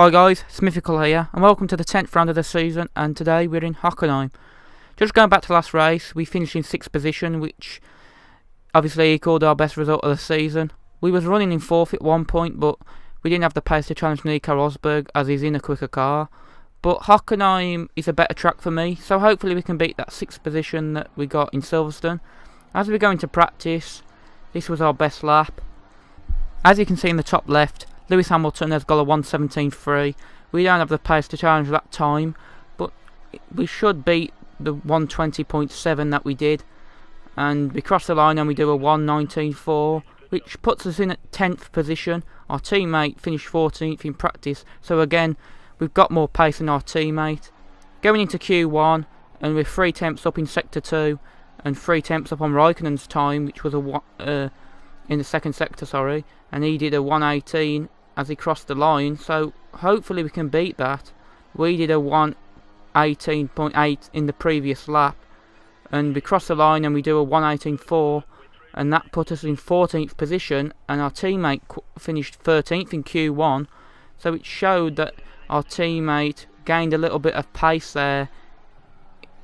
Hi guys, Smithical here, and welcome to the 10th round of the season, and today we're in Hockenheim. Just going back to last race, we finished in 6th position, which obviously equalled our best result of the season. We was running in 4th at one point, but we didn't have the pace to challenge Nico Rosberg as he's in a quicker car. But Hockenheim is a better track for me, so hopefully we can beat that 6th position that we got in Silverstone. As we go into practice, this was our best lap. As you can see in the top left, Lewis Hamilton has got a 1:17.3. We don't have the pace to challenge that time, but we should beat the 1:20.7 that we did. And we cross the line and we do a 1:19.4, which puts us in at 10th position. Our teammate finished 14th in practice, so again, we've got more pace than our teammate. Going into Q1, and we're 3 tenths up in Sector 2, and 3 tenths up on Raikkonen's time, which was in the second sector, sorry, and he did a 1:18 as he crossed the line, so hopefully we can beat that. We did a 1:18.8 in the previous lap, and we cross the line and we do a 1:18.4, and that put us in 14th position, and our teammate finished 13th in Q1, so it showed that our teammate gained a little bit of pace there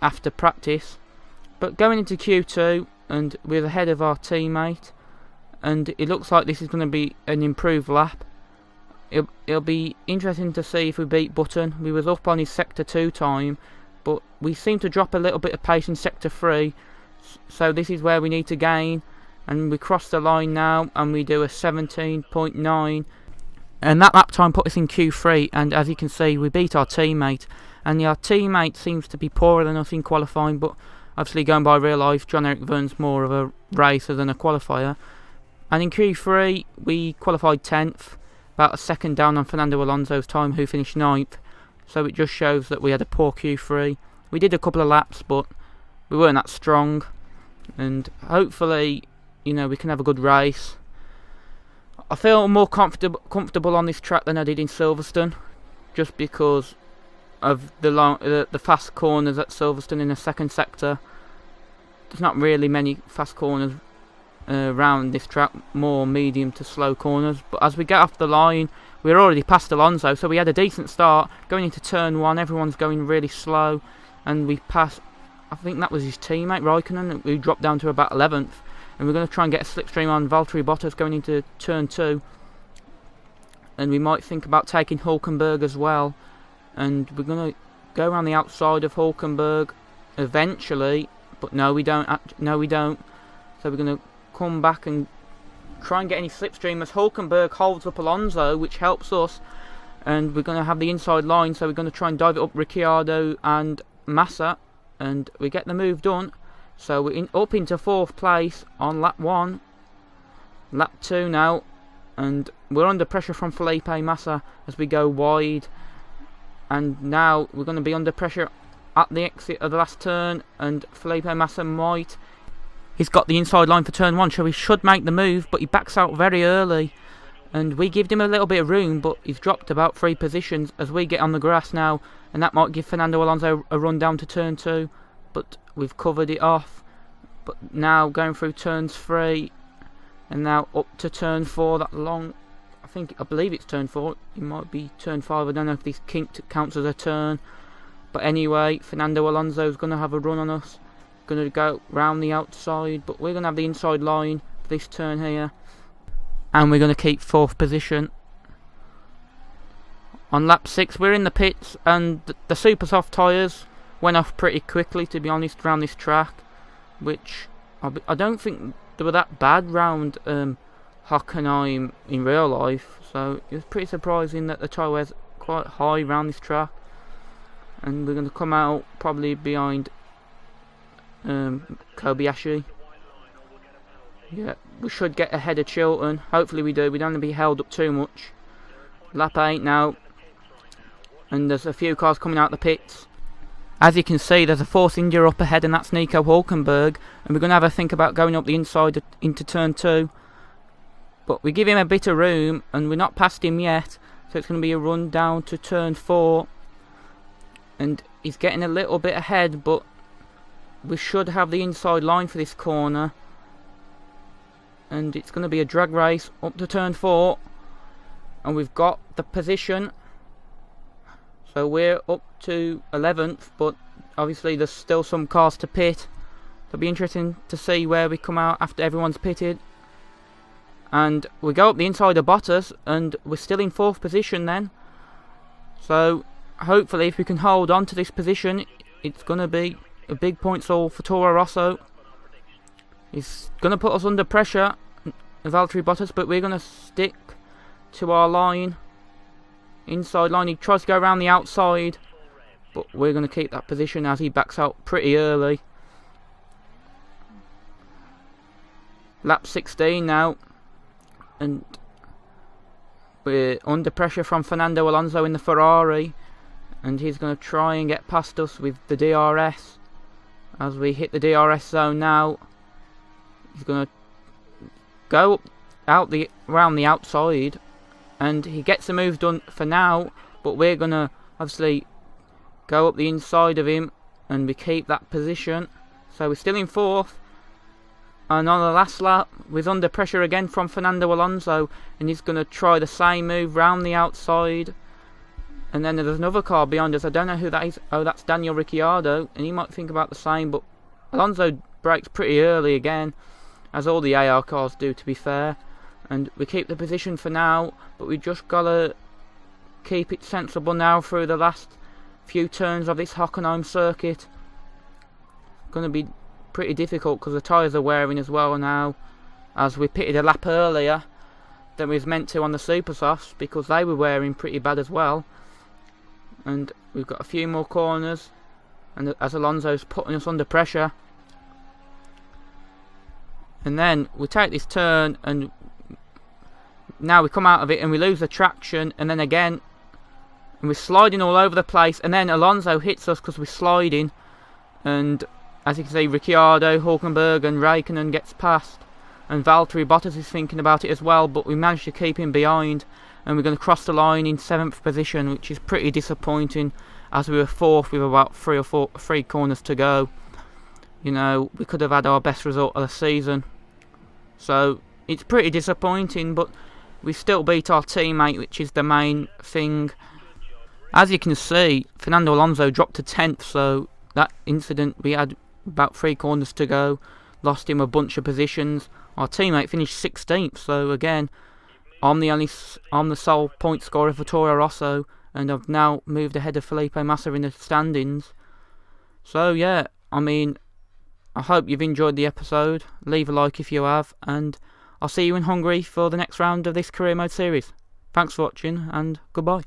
after practice. But going into Q2, and we're ahead of our teammate, and it looks like this is going to be an improved lap. It'll be interesting to see if we beat Button. We was up on his Sector 2 time, but we seem to drop a little bit of pace in Sector 3, so this is where we need to gain, and we cross the line now and we do a 17.9, and that lap time put us in Q3, and as you can see we beat our teammate, and our teammate seems to be poorer than us in qualifying, but obviously going by real life, John-Eric Verne's more of a racer than a qualifier. And in Q3 we qualified 10th, about a second down on Fernando Alonso's time, who finished 9th, so it just shows that we had a poor Q3. We did a couple of laps, but we weren't that strong, and hopefully, you know, we can have a good race. I feel more comfortable on this track than I did in Silverstone, just because of the fast corners at Silverstone in the second sector. There's not really many fast corners around this track, more medium to slow corners, but as we get off the line we're already past Alonso, so we had a decent start. Going into turn 1 everyone's going really slow, and we passed, I think that was his teammate Raikkonen, we dropped down to about 11th, and we're going to try and get a slipstream on Valtteri Bottas going into turn 2, and we might think about taking Hockenheimring as well, and we're going to go around the outside of Hockenheimring eventually, but no we don't, so we're going to come back and try and get any slipstream as Hockenheimring holds up Alonso, which helps us, and we're going to have the inside line, so we're going to try and dive it up Ricciardo and Massa, and we get the move done. So we're up into 4th place on lap 1, lap 2 now, and we're under pressure from Felipe Massa as we go wide, and now we're going to be under pressure at the exit of the last turn, and Felipe Massa he's got the inside line for turn 1, so he should make the move, but he backs out very early, and we give him a little bit of room, but he's dropped about 3 positions as we get on the grass now, and that might give Fernando Alonso a run down to turn 2, but we've covered it off. But now going through turns 3 and now up to turn 4, that long, I believe it's turn 4, it might be turn 5, I don't know if this counts as a turn, but anyway, Fernando Alonso's going to have a run on us. Going to go round the outside, but we're going to have the inside line for this turn here, and we're going to keep 4th position. On lap 6 we're in the pits, and the super soft tyres went off pretty quickly, to be honest, around this track, which I don't think they were that bad round Hockenheim in real life, so it was pretty surprising that the tyre wears quite high around this track, and we're going to come out probably behind Kobayashi. Yeah, we should get ahead of Chilton. Hopefully we do. We don't want to be held up too much. Lap 8 now, and there's a few cars coming out the pits. As you can see, there's a Force India up ahead, and that's Nico Hülkenberg, and we're going to have a think about going up the inside into turn 2, but we give him a bit of room, and we're not past him yet, so it's going to be a run down to turn 4, and he's getting a little bit ahead, but we should have the inside line for this corner, and it's going to be a drag race up to turn 4, and we've got the position, So we're up to 11th, but obviously there's still some cars to pit. It'll be interesting to see where we come out after everyone's pitted. And we go up the inside of Bottas, and we're still in 4th position then. So hopefully if we can hold on to this position, it's going to be a big points haul for Toro Rosso. He's going to put us under pressure, Valtteri Bottas, but we're going to stick to our line. Inside line, he tries to go around the outside, but we're going to keep that position as he backs out pretty early. Lap 16 now, and we're under pressure from Fernando Alonso in the Ferrari, and he's going to try and get past us with the DRS. As we hit the DRS zone now, he's going to go around the outside, and he gets the move done for now, but we're going to obviously go up the inside of him, and we keep that position. So we're still in 4th, and on the last lap we're under pressure again from Fernando Alonso, and he's going to try the same move round the outside. And then there's another car behind us. I don't know who that is. Oh, that's Daniel Ricciardo, and he might think about the same, but Alonso brakes pretty early again, as all the AR cars do, to be fair. And we keep the position for now, but we just gotta keep it sensible now through the last few turns of this Hockenheim circuit. Gonna be pretty difficult because the tyres are wearing as well now, as we pitted a lap earlier than we was meant to on the super softs, because they were wearing pretty bad as well. And we've got a few more corners, and as Alonso's putting us under pressure. And then we take this turn, and now we come out of it and we lose the traction, and then again, and we're sliding all over the place, and then Alonso hits us because we're sliding, and as you can see, Ricciardo, Hülkenberg and Raikkonen gets past, and Valtteri Bottas is thinking about it as well, but we managed to keep him behind, and we're going to cross the line in 7th position, which is pretty disappointing, as we were 4th with about 3 corners to go. You know, we could have had our best result of the season, so it's pretty disappointing, but we still beat our teammate, which is the main thing. As you can see, Fernando Alonso dropped to 10th, so that incident, we had about 3 corners to go, lost him a bunch of positions. Our teammate finished 16th, so again, I'm the sole point scorer for Toro Rosso, and I've now moved ahead of Felipe Massa in the standings. So yeah, I mean, I hope you've enjoyed the episode. Leave a like if you have, and I'll see you in Hungary for the next round of this career mode series. Thanks for watching, and goodbye.